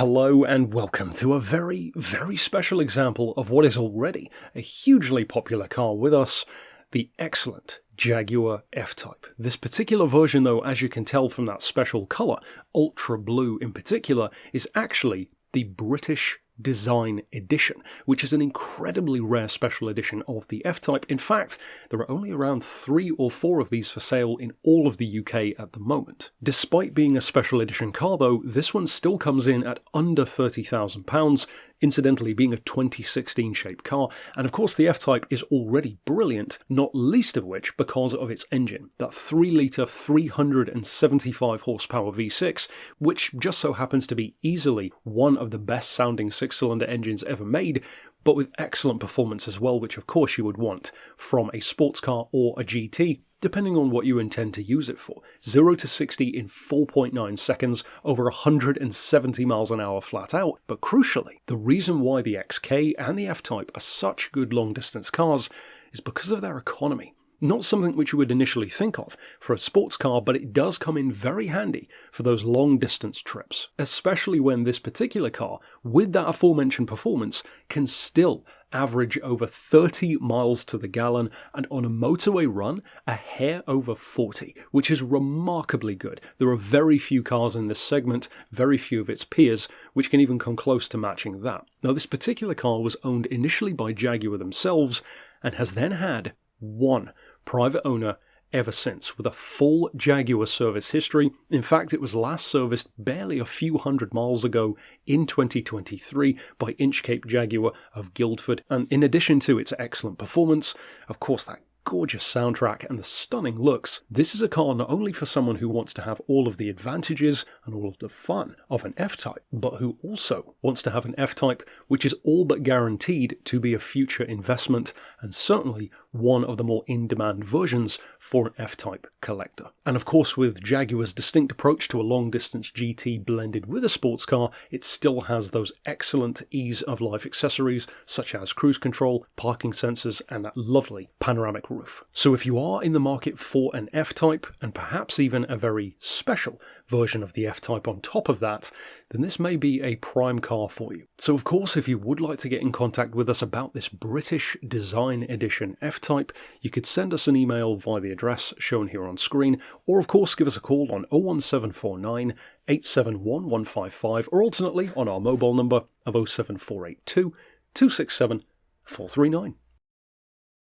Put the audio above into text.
Hello and welcome to a very, very special example of what is already a hugely popular car with us, the excellent Jaguar F-Type. This particular version though, as you can tell from that special colour, ultra blue in particular, is actually the British Design Edition, which is an incredibly rare special edition of the F-Type. In fact, there are only around 3 or 4 of these for sale in all of the UK at the moment. Despite being a special edition car though, this one still comes in at under £30,000, incidentally being a 2016 shaped car, and of course the F-Type is already brilliant, not least of which because of its engine, that 3-litre 375 horsepower V6, which just so happens to be easily one of the best sounding 6-cylinder engines ever made, but with excellent performance as well, which of course you would want from a sports car or a GT, depending on what you intend to use it for. 0 to 60 in 4.9 seconds, over 170 miles an hour flat out, but crucially, the reason why the XK and the F-Type are such good long distance cars is because of their economy. Not something which you would initially think of for a sports car, but it does come in very handy for those long distance trips, especially when this particular car, with that aforementioned performance, can still average over 30 miles to the gallon, and on a motorway run, a hair over 40, which is remarkably good. There are very few cars in this segment, very few of its peers, which can even come close to matching that. Now, this particular car was owned initially by Jaguar themselves, and has then had one private owner ever since, with a full Jaguar service history. In fact, it was last serviced barely a few hundred miles ago in 2023 by Inchcape Jaguar of Guildford, and in addition to its excellent performance, of course that gorgeous soundtrack and the stunning looks, this is a car not only for someone who wants to have all of the advantages and all of the fun of an F-Type, but who also wants to have an F-Type which is all but guaranteed to be a future investment, and certainly one of the more in-demand versions for an F-Type collector. And of course, with Jaguar's distinct approach to a long-distance GT blended with a sports car, it still has those excellent ease-of-life accessories such as cruise control, parking sensors, and that lovely panoramic roof. So if you are in the market for an F-Type, and perhaps even a very special version of the F-Type on top of that, then this may be a prime car for you. So of course, if you would like to get in contact with us about this British Design Edition F-Type, you could send us an email via the address shown here on screen, or of course give us a call on 01749 871 155, or alternately on our mobile number of 07482 267 439.